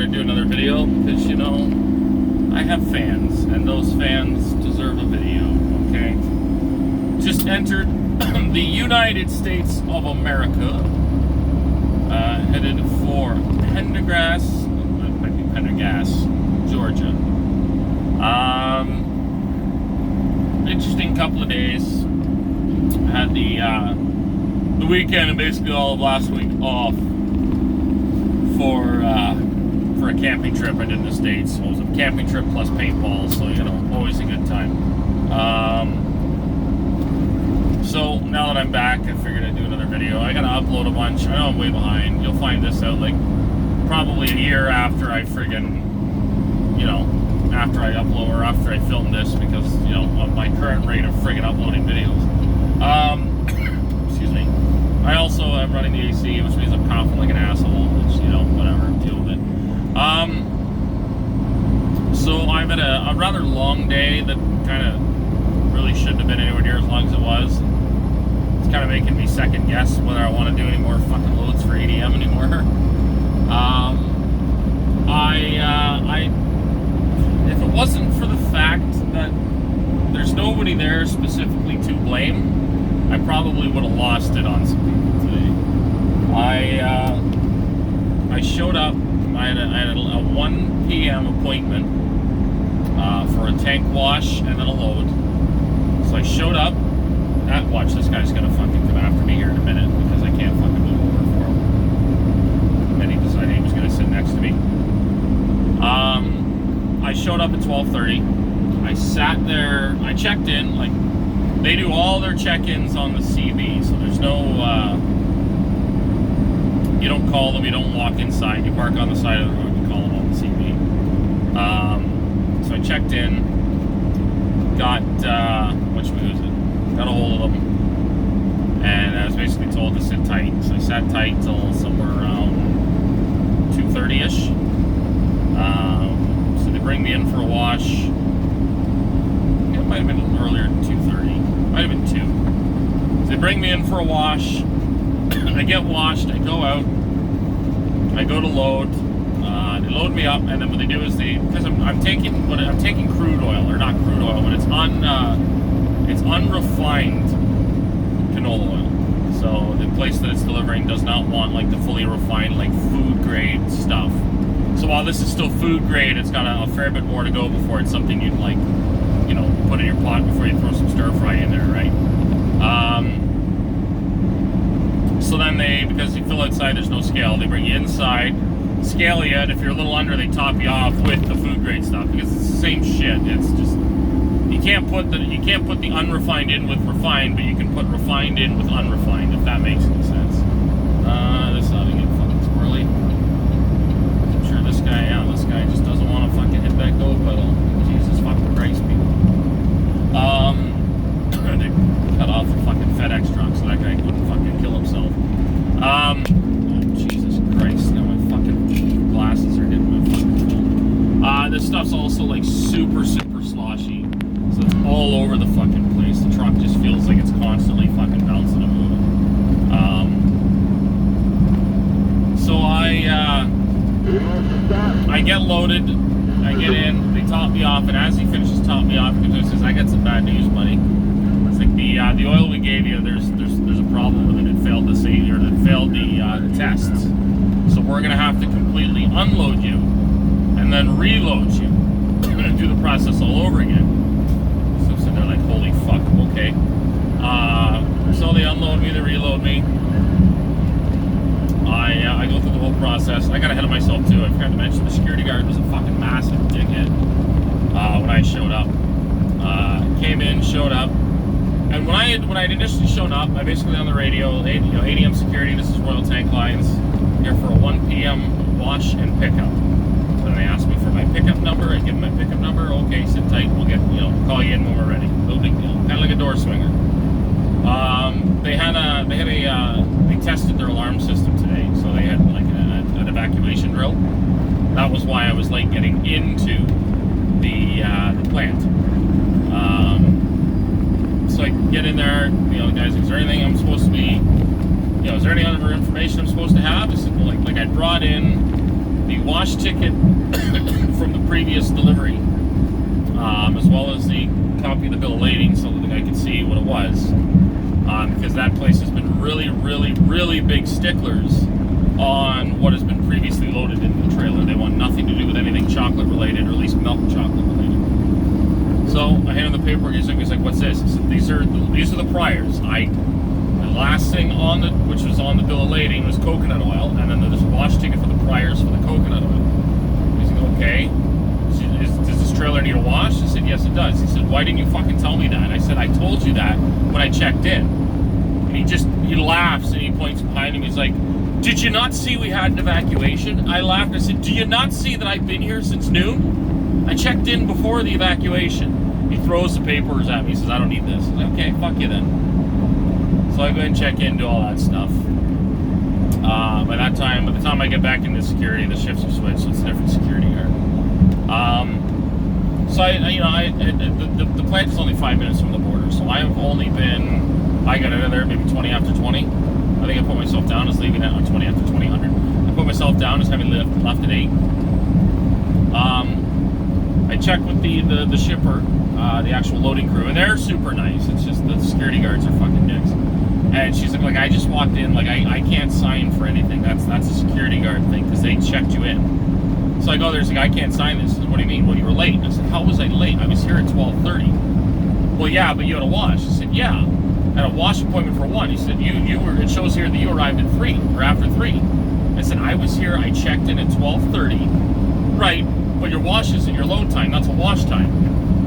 to do another video because, you know, I have fans, and those fans deserve a video, okay? Just entered the United States of America, headed for Pendergrass, Georgia. Interesting couple of days. I had the weekend and basically all of last week off for a camping trip I did in the States. So it was a camping trip plus paintball, so, you know, always a good time. So now that I'm back, I figured I'd do another video. I gotta upload a bunch. I know I'm way behind. You'll find this out like probably a year after I friggin', you know, after I upload or after I film this, because, you know, of my current rate of friggin' uploading videos. Excuse me. I also am running the AC, which means I'm coughing like an asshole, which, you know, whatever, deal with it. So I've had a rather long day that kind of really shouldn't have been anywhere near as long as it was. It's kind of making me second guess whether I want to do any more fucking loads for ADM anymore. If it wasn't for the fact that there's nobody there specifically to blame, I probably would have lost it on some people today. I showed up. I had a 1 p.m. appointment for a tank wash and then a load. So I showed up. Watch, this guy's gonna fucking come after me here in a minute because I can't fucking move over for him. And then he decided he was gonna sit next to me. I showed up at 12:30. I sat there. I checked in. Like, they do all their check-ins on the CB, so there's no. You don't call them. You don't walk inside. You park on the side of the road. You call them on the CB. So I checked in. Got which was it? Got a hold of them, and I was basically told to sit tight. So I sat tight till somewhere around 2:30ish. So they bring me in for a wash. It might have been a little earlier than 2:30. Might have been 2. So they bring me in for a wash. I get washed. I go out. I go to load. They load me up, and then what they do is because I'm taking crude oil, or not crude oil, but it's unrefined canola oil. So the place that it's delivering does not want like the fully refined, like food grade stuff. So while this is still food grade, it's got a fair bit more to go before it's something you'd like, you know, put in your pot before you throw some stir fry in there, right? So then because you fill outside, there's no scale. They bring you inside, scale you, and if you're a little under, they top you off with the food grade stuff because it's the same shit. It's just you can't put the unrefined in with refined, but you can put refined in with unrefined, if that makes any sense. This ought to get fucking squirrely. I'm sure this guy just doesn't want to fucking hit that go pedal. Jesus fucking Christ, people. They cut off the fucking FedEx truck so that guy couldn't fucking kill himself. Oh, Jesus Christ, now my fucking glasses are hitting my fucking phone. This stuff's also like super, super sloshy. So it's all over the fucking place. The truck just feels like it's constantly fucking bouncing and moving. So I get loaded. I get in. They top me off, and as he finishes top me off, he says, "I got some bad news, buddy. It's like the oil we gave you. There's a problem with it. It failed the tests. So we're gonna have to completely unload you, and then reload you, and do the process all over again." So they're like, "Holy fuck, okay." So they unload me, they reload me. I go through the whole process. I got ahead of myself too. I forgot to mention the security guard was a fucking massive dickhead when I showed up. Came in, showed up, and when I had initially shown up, I basically on the radio, you know, ADM security. This is Royal Tank Lines here for a 1 p.m. wash and pickup. So then they asked me for my pickup number. I give them my pickup number. Okay, sit tight. We'll get, you know, call you in when we're ready. No big deal. Kind of like a door swinger. They tested their alarm system today, so they had like an evacuation drill. That was why I was late getting into the plant. So I get in there, you know, guys, is there anything I'm supposed to be, you know, is there any other information I'm supposed to have? I said, well, like I brought in the wash ticket from the previous delivery, as well as the copy of the bill of lading, so that I could see what it was. Because that place has been really, really, really big sticklers on what has been previously loaded into the trailer. They want nothing to do with anything chocolate related, or at least milk chocolate related. So I hand him the paperwork. He's like, "What's this?" I said, "These are the priors. The last thing on the, which was on the bill of lading, was coconut oil, and then there's a wash ticket for the priors for the coconut oil." He's like, "Okay. Does this trailer need a wash?" I said, "Yes, it does." He said, "Why didn't you fucking tell me that?" I said, "I told you that when I checked in." And he laughs and he points behind him. He's like, "Did you not see we had an evacuation?" I laughed. I said, "Do you not see that I've been here since noon? I checked in before the evacuation." He throws the papers at me. He says, "I don't need this." I said, "Okay, fuck you then." So I go ahead and check in, do all that stuff. By the time I get back into security, the shifts are switched, so it's a different security guard. The plant is only 5 minutes from the border, so I got out of there maybe 20 after 20. I think I put myself down as leaving at 20 after 2000. I put myself down as having left at 8. I checked with the shipper, the actual loading crew, and they're super nice. It's just the security guards are fucking dicks. And she's like, I just walked in, like I can't sign for anything. That's a security guard thing, because they checked you in. So I go there, she's like, "I can't sign this." She said, "What do you mean?" "Well, you were late." I said, "How was I late? I was here at 12:30. "Well, yeah, but you had a wash." I said, "Yeah, I had a wash appointment for 1. He said, it shows here that you arrived at 3, or after 3. I said, "I was here, I checked in at 12:30. Right, but your wash isn't your load time, that's a wash time.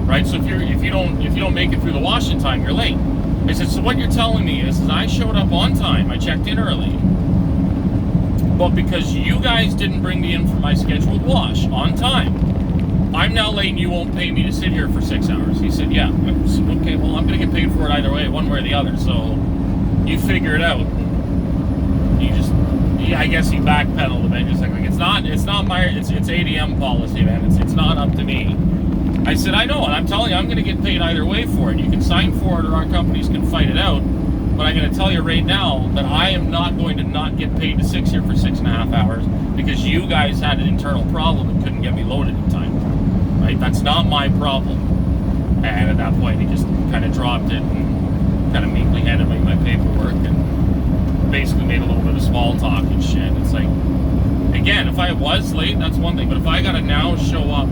Right? So if you don't make it through the washing time, you're late." I said, "So what you're telling me is I showed up on time, I checked in early, but because you guys didn't bring me in for my scheduled wash on time, I'm now late and you won't pay me to sit here for 6 hours." He said, "Yeah." I said, "Okay, well, I'm going to get paid for it either way, one way or the other, so you figure it out." I guess he backpedaled a bit. He's like, it's not my, it's ADM policy, man. It's not up to me. I said, "I know, and I'm telling you, I'm going to get paid either way for it. You can sign for it, or our companies can fight it out. But I'm going to tell you right now that I am not going to not get paid to sit here for 6.5 hours because you guys had an internal problem and couldn't get me loaded in time. Right? That's not my problem." And at that point, he just kind of dropped it and kind of meekly handed me my paperwork and basically made a little bit of small talk and shit. It's like, again, if I was late, that's one thing. But if I got to now show up,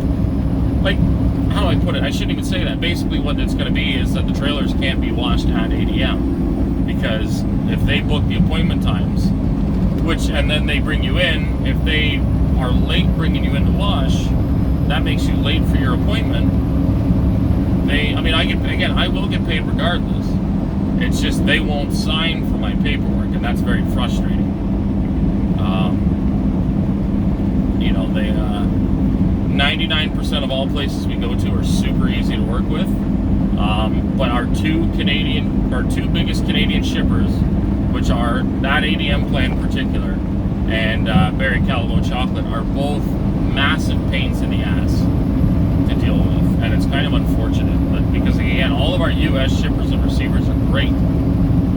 like, how do I put it? I shouldn't even say that. Basically, what it's going to be is that the trailers can't be washed at 8 a.m. Because if they book the appointment times, and then they bring you in, if they are late bringing you in to wash, that makes you late for your appointment. I will get paid regardless. It's just they won't sign for my paperwork, and that's very frustrating. 99% of all places we go to are super easy to work with. But our two biggest Canadian shippers, which are that ADM plant in particular and Barry Callebaut Chocolate, are both massive pains in the ass to deal with. And it's kind of unfortunate, because again, all of our US shippers and receivers are great.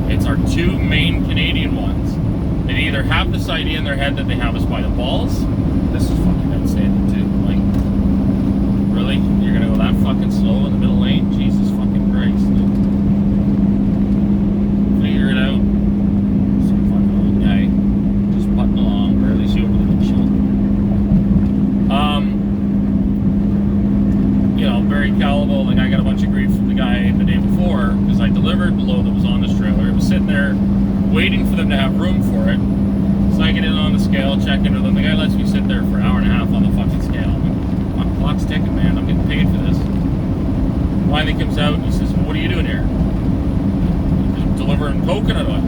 It's our two main Canadian ones. They either have this idea in their head that they have us by the balls. This is fucking outstanding too. Like, really? You're gonna go that fucking slow in the middle lane? Jesus fucking Christ. Figure it out. Some fucking old guy just putting along, barely see over the windshield. Barry Callebaut, like, I got a bunch of grief from the guy the day before because I delivered the load that was on this trailer. It was sitting there waiting for them to have room for it. So I get in on the scale, check into them. The guy lets me sit there for an hour and a half on the fucking scale. I'm like, clock's ticking, man. I'm getting paid for this. Finally comes out and he says, "Well, what are you doing here?" "Just delivering coconut oil."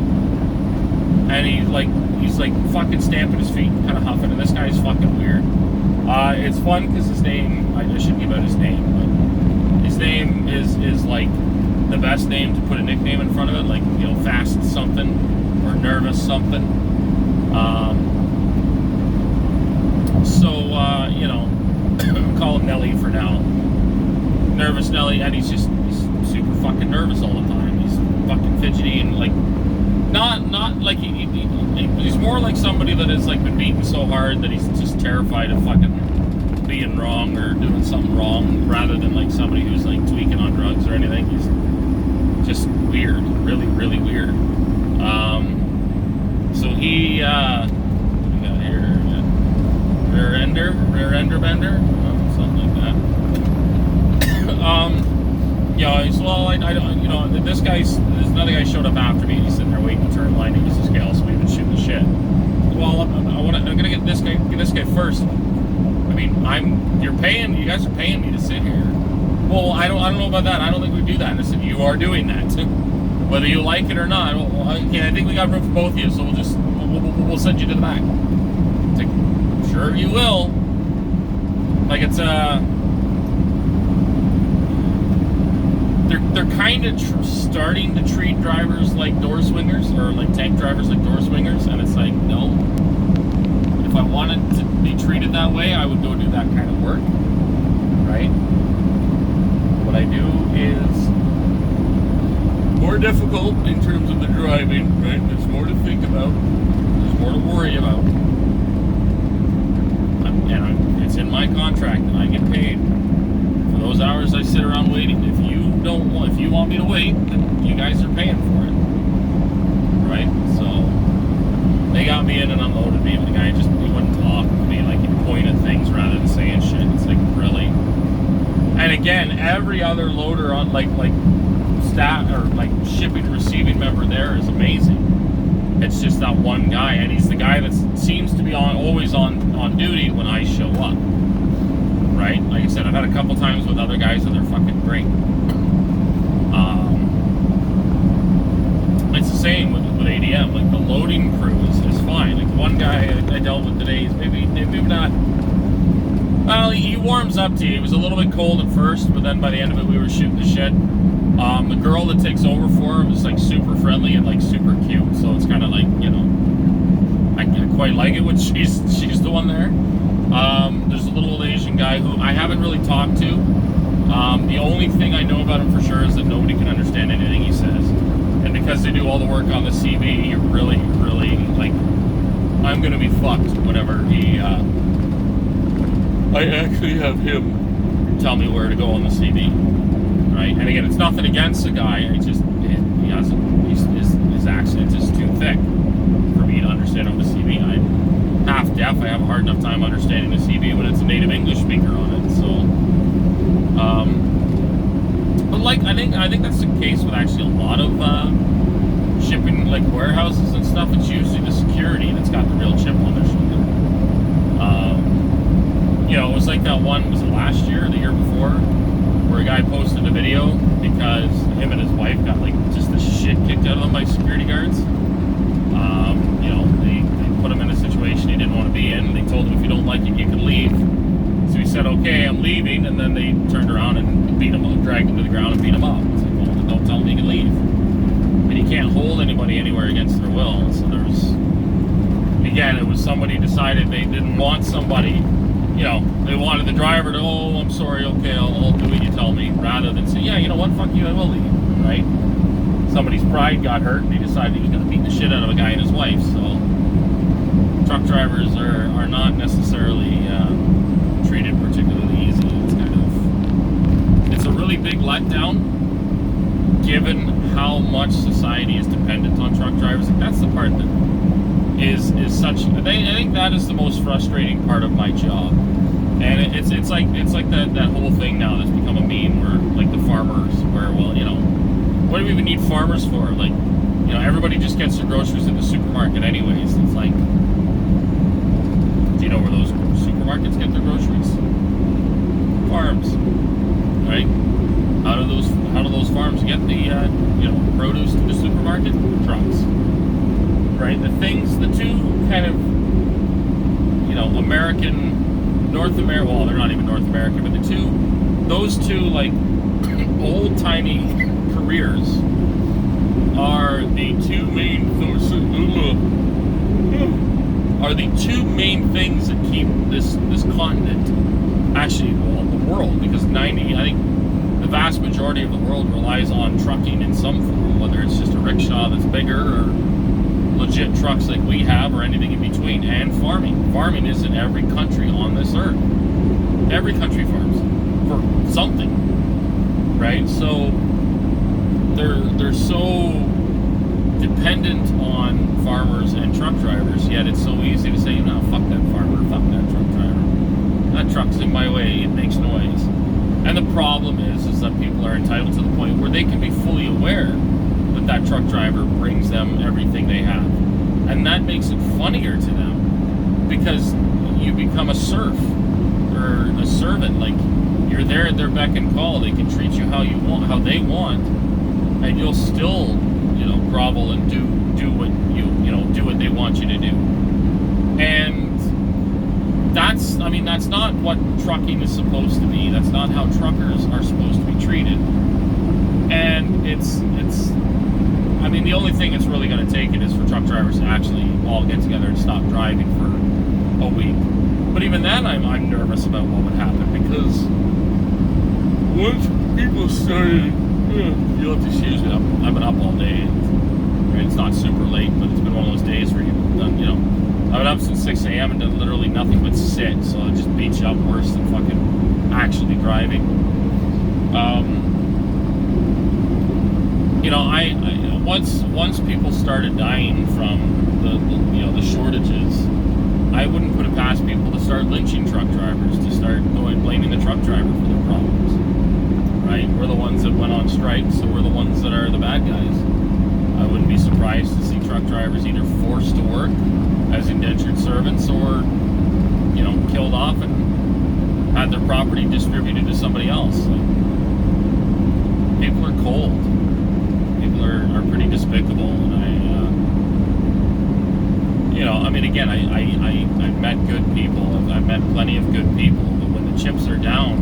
And he's like fucking stamping his feet, kind of huffing. And this guy's fucking weird. It's fun because his name, I shouldn't give out his name, but his name is like the best name to put a nickname in front of it, like, fast something or nervous something. Call him Nelly for now. Nervous Nelly, and he's super fucking nervous all the time. He's fucking fidgety and like not like he's more like somebody that has like been beaten so hard that he's just terrified of fucking being wrong or doing something wrong, rather than like somebody who's like tweaking on drugs or anything. He's just weird, really, really weird. So he, what do we got here? Rear ender bender, something like that. Yeah, he's, well, I don't, you know, there's another guy showed up after me. He's sitting there waiting to turn line to use the scale, so we've been shooting the shit. Well, I'm gonna get this guy first. I mean, you guys are paying me to sit here. Well, I don't know about that. I don't think we do that. And I said, you are doing that, whether you like it or not. Well, okay, I think we got room for both of you, so we'll send you to the back. It's like, sure you will. Like it's they're kind of starting to treat drivers like door swingers, or like tank drivers like door swingers, and it's like, no. If I wanted to be treated that way, I would go do that kind of work, right? What I do is more difficult in terms of the driving, right? There's more to think about. There's more to worry about. It's in my contract, and I get paid for those hours I sit around waiting. If you want me to wait, then you guys are paying for it, right? So they got me in and unloaded me, and the guy just he wouldn't talk to me, like he pointed things rather than saying shit. It's like, really? And again, every other loader on like staff or like shipping receiving member there is amazing. It's just that one guy, and he's the guy that seems to be always on duty when I show up. Right? Like I said, I've had a couple times with other guys and they're fucking great. It's the same with ADM. Like the loading crew is fine. Like one guy I dealt with today is maybe not. Well, he warms up to you. It was a little bit cold at first, but then by the end of it, we were shooting the shit. The girl that takes over for him is like super friendly and like super cute. So it's kind of like, you know, I quite like it when she's the one there. There's a little old Asian guy who I haven't really talked to. The only thing I know about him for sure is that nobody can understand anything he says. And because they do all the work on the CB, you're really, really, like, I'm going to be fucked whenever I actually have him tell me where to go on the CB. Right? And again, it's nothing against the guy. His accent is too thick for me to understand on the CB. I'm half deaf. I have a hard enough time understanding the CB when it's a native English speaker on it. So, but like I think that's the case with actually a lot of shipping, like warehouses and stuff. It's usually the security that's got the real chip on their shoulder. You know, it was like that one. Was it last year or the year before? Where a guy posted a video because him and his wife got like just the shit kicked out of them by security guards. You know, they put him in a situation he didn't want to be in. They told him, if you don't like it, you can leave. So he said, okay, I'm leaving, and then they turned around and beat him up, dragged him to the ground and beat him up. It's like, well, then don't tell him he can leave. And you can't hold anybody anywhere against their will. So there's, again, it was somebody decided they didn't want somebody. You know, they wanted the driver to, oh, I'm sorry, okay, I'll do what you tell me, rather than say, yeah, you know what, fuck you, I will leave, right? Somebody's pride got hurt, and he decided he was going to beat the shit out of a guy and his wife, so truck drivers are not necessarily treated particularly easy. It's a really big letdown, given how much society is dependent on truck drivers. Like, that's the part that is such. I think that is the most frustrating part of my job, and it's like that whole thing now that's become a meme where like the farmers, where, well, you know, what do we even need farmers for? Like, you know, everybody just gets their groceries in the supermarket anyways. It's like, do you know where those supermarkets get their groceries? Farms, right? How do those farms get the you know, produce to the supermarket? Trucks. Right, the two kind of, you know, North America, well, they're not even North American, but those two like old-timey careers are the two main things that keep this continent, actually, well, the world, because I think the vast majority of the world relies on trucking in some form, whether it's just a rickshaw that's bigger, or legit trucks like we have, or anything in between, and farming. Farming is in every country on this earth. Every country farms for something, right? So they're so dependent on farmers and truck drivers, yet it's so easy to say, no, fuck that farmer, fuck that truck driver. That truck's in my way, it makes noise. And the problem is that people are entitled to the point where they can be fully aware that that truck driver brings them everything they have. And that makes it funnier to them, because you become a serf or a servant. Like, you're there at their beck and call. They can treat you how you want, how they want, and you'll still, grovel and do what do what they want you to do. And that's not what trucking is supposed to be. That's not how truckers are supposed to be treated. And it's the only thing it's really going to take it is for truck drivers to actually all get together and stop driving for a week. But even then, I'm nervous about what would happen, because once people started, you'll have to excuse me, I've been up all day. It's not super late, but it's been one of those days where you've done, I've been up since 6 a.m. and done literally nothing but sit, so it just beats you up worse than fucking actually driving. Once people started dying from the shortages, I wouldn't put it past people to start lynching truck drivers, to start blaming the truck driver for their problems. Right? We're the ones that went on strike, so we're the ones that are the bad guys. I wouldn't be surprised to see truck drivers either forced to work as indentured servants, or killed off and had their property distributed to somebody else. People are cold. People are pretty despicable, and again, I've met good people. I've met plenty of good people, but when the chips are down,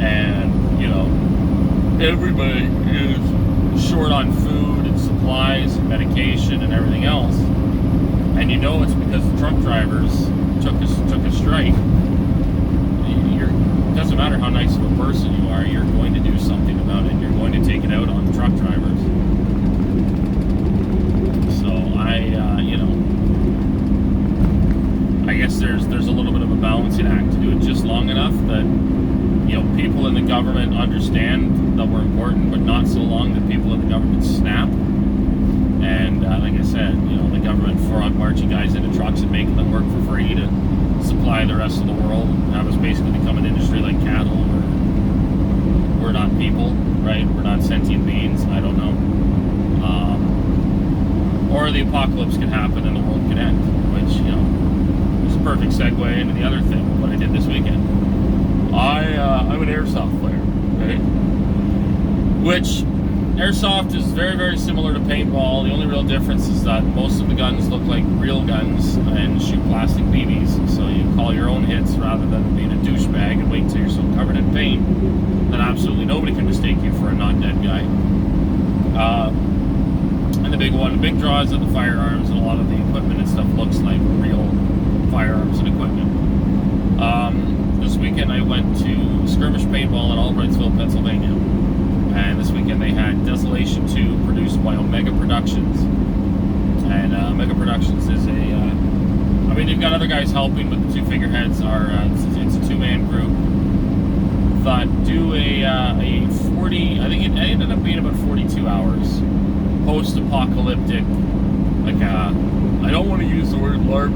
and everybody is short on food and supplies and medication and everything else, and it's because the truck drivers took a strike. It doesn't matter how nice of a person you are, you're going to do something about it. You're going to take it out on truck drivers. So I guess there's a little bit of a balancing act to do it just long enough that people in the government understand that we're important, but not so long that people in the government snap. And like I said, the government front marching guys into trucks and making them work for free to supply the rest of the world. That was basically become an industry like cattle. We're not people, right? We're not sentient beings. I don't know. Or the apocalypse could happen and the world could end, which is a perfect segue into the other thing. What I did this weekend. I'm an airsoft player, right? Which airsoft is very, very similar to paintball. The only real difference is that most of the guns look like real guns and shoot plastic BBs. So you call your own hits rather than being a douchebag and wait until you're so covered in paint that absolutely nobody can mistake you for a not dead guy. And the big draw is that the firearms and a lot of the equipment and stuff looks like real firearms and equipment. This weekend I went to skirmish paintball in Albrightsville, Pennsylvania. And this weekend they had Desolation 2 produced by Omega Productions. And Omega Productions is they've got other guys helping, but the two figureheads are, it's a two-man group. Thought do a 40, I think it ended up being about 42 hours, post-apocalyptic, I don't want to use the word LARP,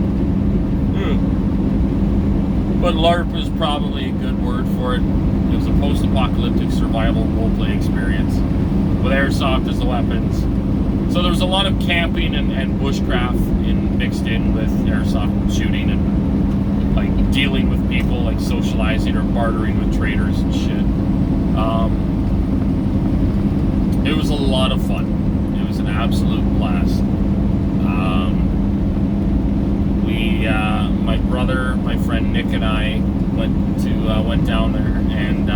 but LARP is probably a good word for it. It was a post-apocalyptic survival role-play experience with airsoft as the weapons. So there was a lot of camping and bushcraft mixed in with airsoft shooting and dealing with people, socializing or bartering with traders and shit. It was a lot of fun. It was an absolute blast. My brother, my friend Nick, and I went down there, and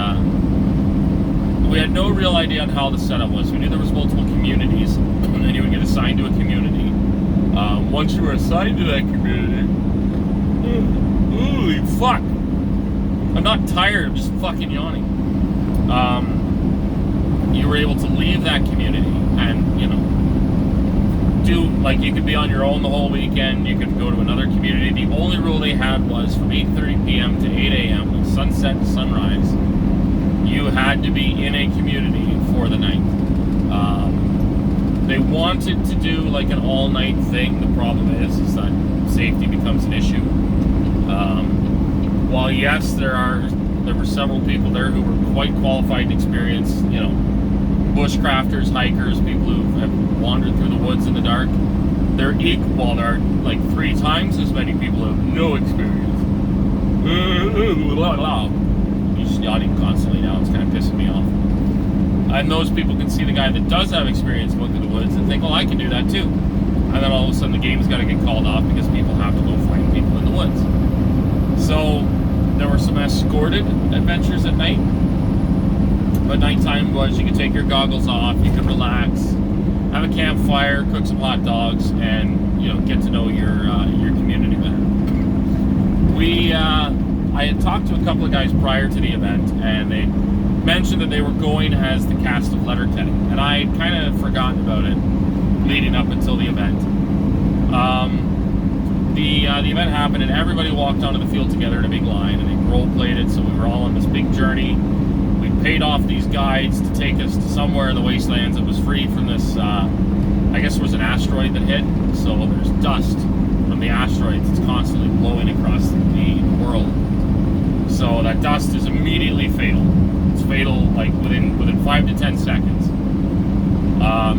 we had no real idea on how the setup was. We knew there was multiple communities, and you would get assigned to a community. Once you were assigned to that community, holy fuck! I'm not tired. I'm just fucking yawning. You were able to leave that community, and Like, you could be on your own the whole weekend. You could go to another community. The only rule they had was from 8:30 p.m. to 8 a.m., like sunset to sunrise, you had to be in a community for the night. They wanted to do like an all-night thing. The problem is that safety becomes an issue. While yes, there were several people there who were quite qualified and experienced, bushcrafters, hikers, people who have wandered through the woods in the dark. There are like 3 times as many people who have no experience. He's just yawning constantly now. It's kind of pissing me off. And those people can see the guy that does have experience going through the woods and think, well, I can do that too. And then all of a sudden the game's got to get called off because people have to go find people in the woods. So there were some escorted adventures at night. But nighttime was you could take your goggles off, you could relax, have a campfire, cook some hot dogs, and get to know your community better. I had talked to a couple of guys prior to the event, and they mentioned that they were going as the cast of Letterkenny, and I had kind of forgotten about it leading up until the event. The event happened, and everybody walked onto the field together in a big line, and they role played it, so we were all on this big journey. We paid off these guides to take us to somewhere in the wastelands that was free from this, I guess it was an asteroid that hit, so there's dust from the asteroids. It's constantly blowing across the world. So that dust is immediately fatal. It's fatal like within 5 to 10 seconds.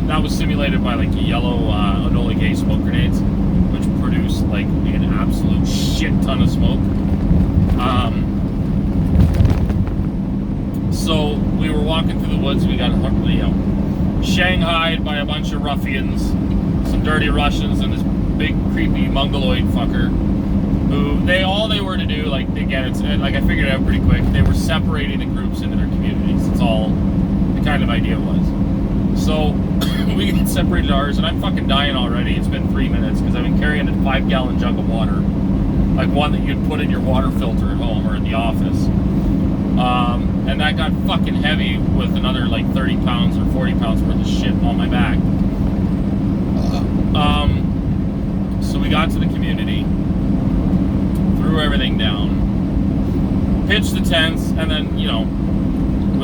That was simulated by like yellow Enola Gay smoke grenades, which produce like an absolute shit ton of smoke. So we were walking through the woods. We got shanghaied by a bunch of ruffians, some dirty Russians, and this big creepy mongoloid fucker. Who all they were to do, like again, it's like I figured it out pretty quick. They were separating the groups into their communities. That's all the kind of idea was. So we get separated ours, and I'm fucking dying already. It's been 3 minutes because I've been carrying a 5-gallon jug of water, like one that you'd put in your water filter at home or in the office. And that got fucking heavy with another like 30 pounds or 40 pounds worth of shit on my back. So we got to the community, threw everything down, pitched the tents, and then, we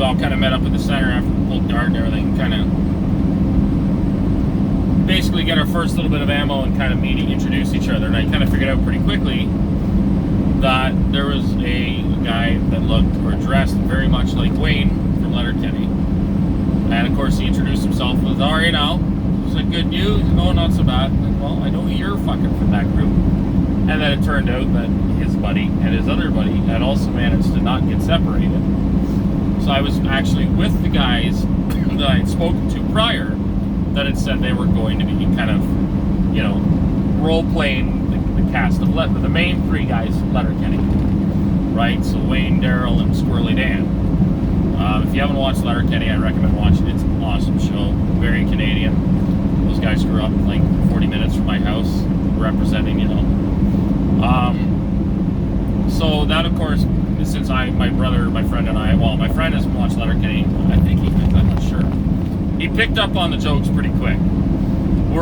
all kind of met up at the center after we pulled guard and everything, kind of basically get our first little bit of ammo and kind of introduce each other. And I kind of figured out pretty quickly that there was a guy that looked or dressed very much like Wayne from Letterkenny. And of course he introduced himself with, all right now. He said, good news? No, not so bad. Like, well, I know you're fucking from that group. And then it turned out that his buddy and his other buddy had also managed to not get separated. So I was actually with the guys that I had spoken to prior that had said they were going to be kind of, role-playing the cast of the main 3 guys of Letterkenny. Right? So Wayne, Daryl, and Squirrely Dan. If you haven't watched Letterkenny, I recommend watching it. It's an awesome show. Very Canadian. Those guys grew up like 40 minutes from my house, representing, So that, of course, since my brother, my friend, and my friend has watched Letterkenny. I'm not sure. He picked up on the jokes pretty quick. We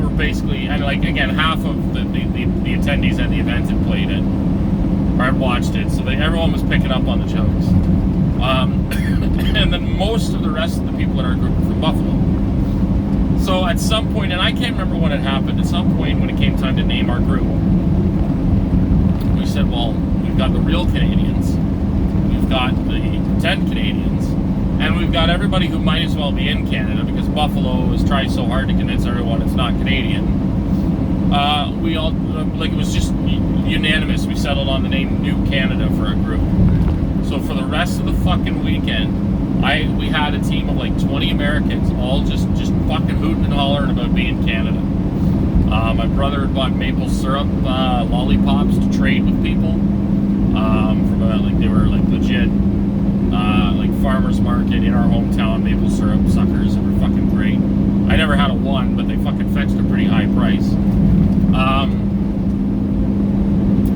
were basically, and like again, half of the attendees at the event had played it or had watched it, so everyone was picking up on the jokes. And then most of the rest of the people in our group were from Buffalo. So at some point, and I can't remember when it happened, at some point when it came time to name our group, we said, well, we've got the real Canadians, we've got the pretend Canadians, and we've got everybody who might as well be in Canada because Buffalo has tried so hard to convince everyone it's not Canadian. We all, it was just unanimous. We settled on the name New Canada for our group. So for the rest of the fucking weekend, we had a team of like 20 Americans all just fucking hooting and hollering about being Canada. My brother had bought maple syrup lollipops to trade with people from they were like legit like farmers market in our hometown maple syrup suckers that were fucking great. I never had a one, but they fucking fetched a pretty high price.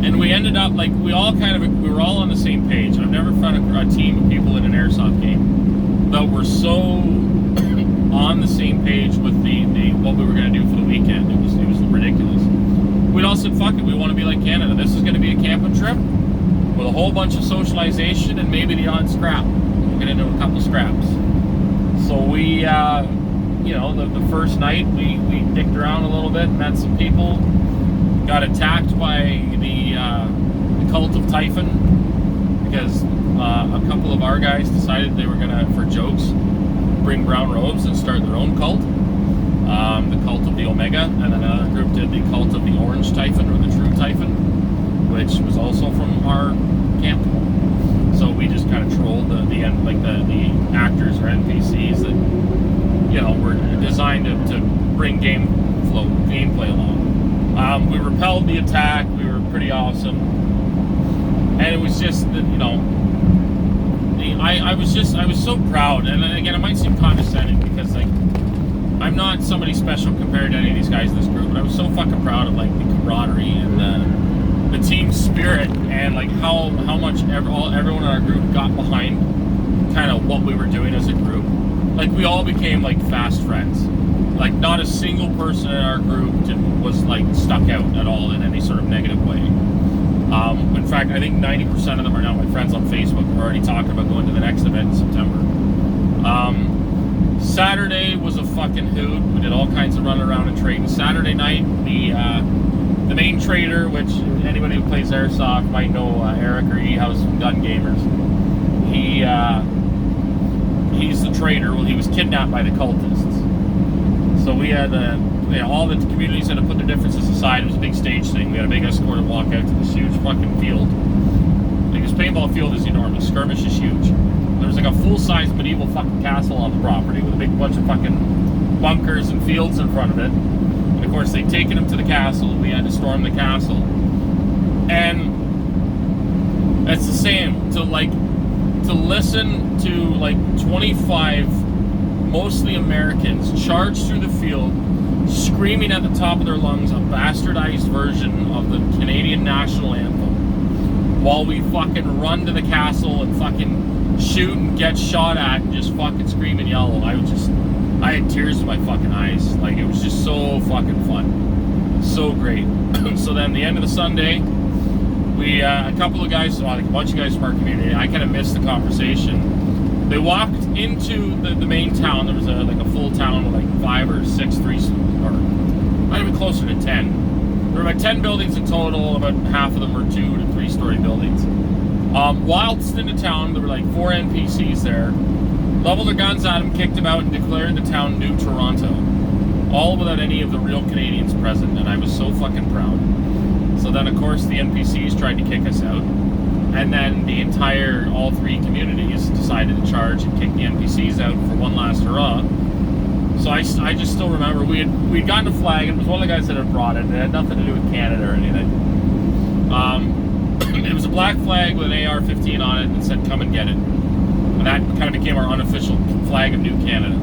And we ended up we were all on the same page. I've never found a team of people in an airsoft game that were so on the same page with the what we were going to do for the weekend. we'd all said, fuck it, we want to be like Canada. This is going to be a camping trip with a whole bunch of socialization and maybe the odd scrap. We'll get into a couple scraps. So we, the first night we dicked around a little bit, met some people, got attacked by the cult of Typhon because a couple of our guys decided they were gonna, for jokes, bring brown robes and start their own cult. The cult of the Omega, and then another group did the cult of the Orange Typhon or the True Typhon, which was also from our camp. So we just kind of trolled the actors or NPCs that were designed to bring gameplay along. We repelled the attack. We were pretty awesome, and it was just that I was so proud. And again, it might seem condescending because I'm not somebody special compared to any of these guys in this group, but I was so fucking proud of the camaraderie and the team spirit and how much everyone in our group got behind kind of what we were doing as a group. We all became fast friends. Not a single person in our group was stuck out at all in any sort of negative way. In fact, I think 90% of them are now my friends on Facebook. We're already talking about going to the next event in September. Saturday was a fucking hoot. We did all kinds of running around and trading. Saturday night, the main trader, which anybody who plays airsoft might know, Eric or E-House from Gun Gamers. He's the trader. Well, he was kidnapped by the cultists. So we had all the communities had to put their differences aside. It was a big stage thing. We had a big escorted walk out to this huge fucking field. This paintball field is enormous. Skirmish is huge. There was a full-size medieval fucking castle on the property with a big bunch of fucking bunkers and fields in front of it. And of course, they'd taken him to the castle. We had to storm the castle. And it's the same. To listen to 25 mostly Americans charge through the field, screaming at the top of their lungs a bastardized version of the Canadian national anthem, while we fucking run to the castle and fucking shoot and get shot at and just fucking scream and yell. I had tears in my fucking eyes. It was just so fucking fun. So great. So then the end of the Sunday, we, a couple of guys, a bunch of guys from our community, I kind of missed the conversation. They walked into the main town. There was a full town with 5 or 6, or might have been closer to 10. There were about 10 buildings in total. About half of them were 2 to 3 story buildings. Whilst in the town, there were 4 NPCs there. Leveled their guns at him, kicked him out, and declared the town New Toronto. All without any of the real Canadians present, and I was so fucking proud. So then, of course, the NPCs tried to kick us out. And then all 3 communities decided to charge and kick the NPCs out for one last hurrah. So I just still remember we'd gotten a flag, and it was one of the guys that had brought it. It had nothing to do with Canada or anything. It was a black flag with an AR-15 on it that said, "Come and get it." And that kind of became our unofficial flag of New Canada.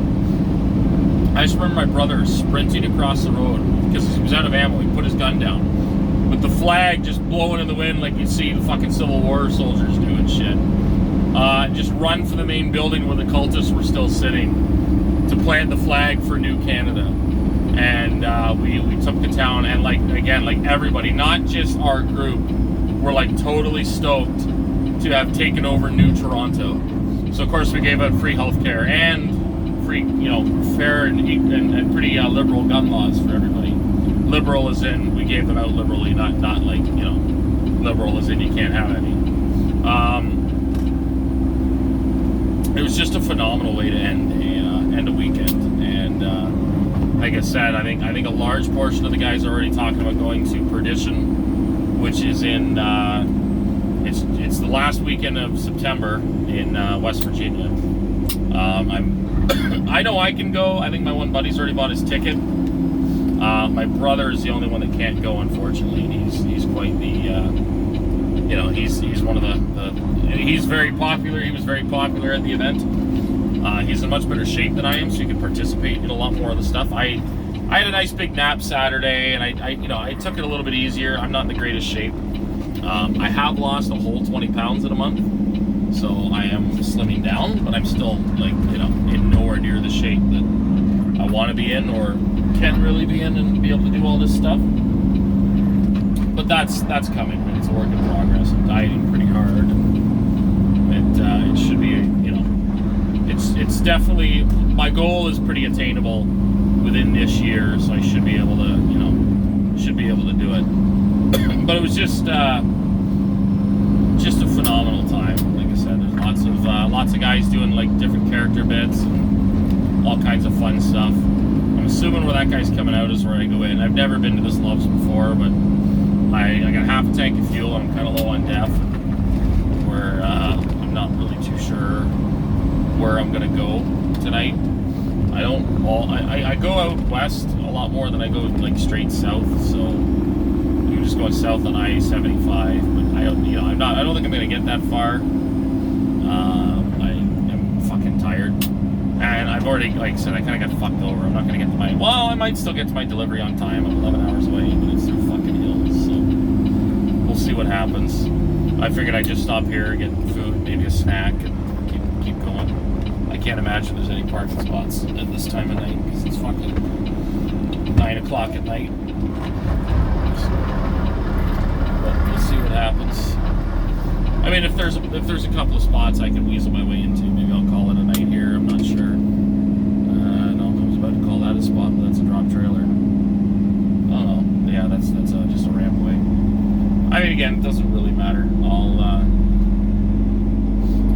I just remember my brother sprinting across the road because he was out of ammo. He put his gun down with the flag just blowing in the wind like you'd see the fucking Civil War soldiers do and shit. Just run for the main building where the cultists were still sitting to plant the flag for New Canada. And we took the town, and again, everybody, not just our group, were totally stoked to have taken over New Toronto. So of course we gave out free healthcare and free, fair and pretty liberal gun laws for everybody. Liberal as in we gave them out liberally, not liberal as in you can't have any. It was just a phenomenal way to end a weekend, and like I said, I think a large portion of the guys are already talking about going to Perdition, which is in it's the last weekend of September in West Virginia. I know I can go. I think my one buddy's already bought his ticket. My brother is the only one that can't go, unfortunately. He's quite the he's one of the he's very popular. He was very popular at the event. He's in much better shape than I am, so he can participate in a lot more of the stuff. I had a nice big nap Saturday, and I took it a little bit easier. I'm not in the greatest shape. I have lost a whole 20 pounds in a month, so I am slimming down, but I'm still in nowhere near the shape that I want to be in or can really be in and be able to do all this stuff. But that's coming. It's a work in progress. I'm dieting pretty hard. It should be, you know, it's definitely, my goal is pretty attainable within this year, so I should be able to, you know, do it. But it was just a phenomenal time. Like I said, there's lots of guys doing like different character bits and all kinds of fun stuff. I'm assuming where that guy's coming out is where I go in. I've never been to this Loves before, but I got half a tank of fuel. I'm kind of low on def, where I'm not really too sure where I'm gonna go tonight. I go out west a lot more than I go like straight south. So I'm just going south on I-75, but I don't think I'm gonna get that far. I am fucking tired, and I've already, like I said, I kind of got fucked over. I'm not gonna get to my, well, I might still get to my delivery on time. I'm 11 hours away, but it's through fucking hills, so we'll see what happens. I figured I'd just stop here, get food, maybe a snack, and keep going. I can't imagine there's any parking spots at this time of night, because it's fucking 9 o'clock at night. But we'll see what happens. I mean, if there's a couple of spots I can weasel my way into, maybe I'll call it a night here. I'm not sure. No, I was about to call that a spot, but that's a drop trailer. Oh no, yeah, that's just a rampway. I mean, again, it doesn't really matter.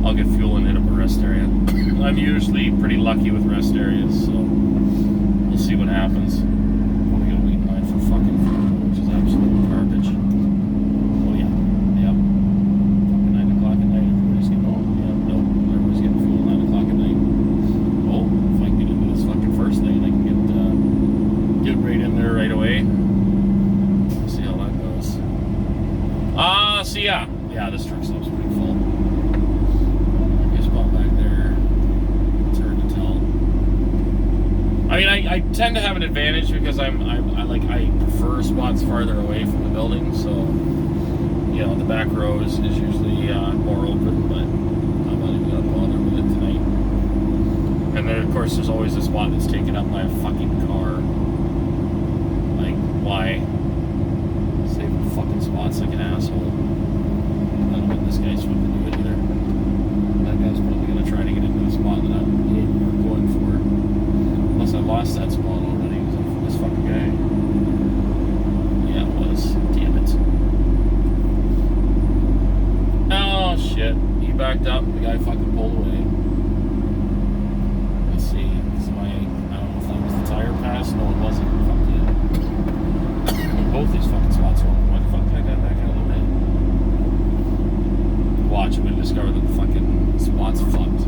I'll get fuel and hit up a rest area. I'm usually pretty lucky with rest areas, so we'll see what happens. We gotta wait in line for fucking fuel, which is absolute garbage. Oh yeah, yep. Fucking 9 o'clock at night, everybody's getting home. Yeah, nope, everybody's getting fuel 9 o'clock at night. Oh, if I can get into this fucking first lane, I can get right in there right away. See how that goes. So yeah, this truck stop's pretty full. Back there, it's hard to tell. I mean, I tend to have an advantage because I prefer spots farther away from the building, so you know, the back row is usually more open, but I'm not even gonna bother with it tonight. And then of course there's always a spot that's taken up by a fucking car. Like, why? Saving fucking spots like an asshole. I don't know what this guy's fucking doing either. That guy's probably going to try to get into the spot that I'm going for. Unless I lost that spot already. Was it for this fucking guy? Yeah, it was. Damn it. Oh, shit. He backed up. The guy fucking pulled away. Let's see. I don't know if that was the tire pass. No, it wasn't. Fuck yeah. Both these fucking spots were open. Why the fuck did I get back out of the way? Watch, I'm going to discover that the fucking spot's fucked.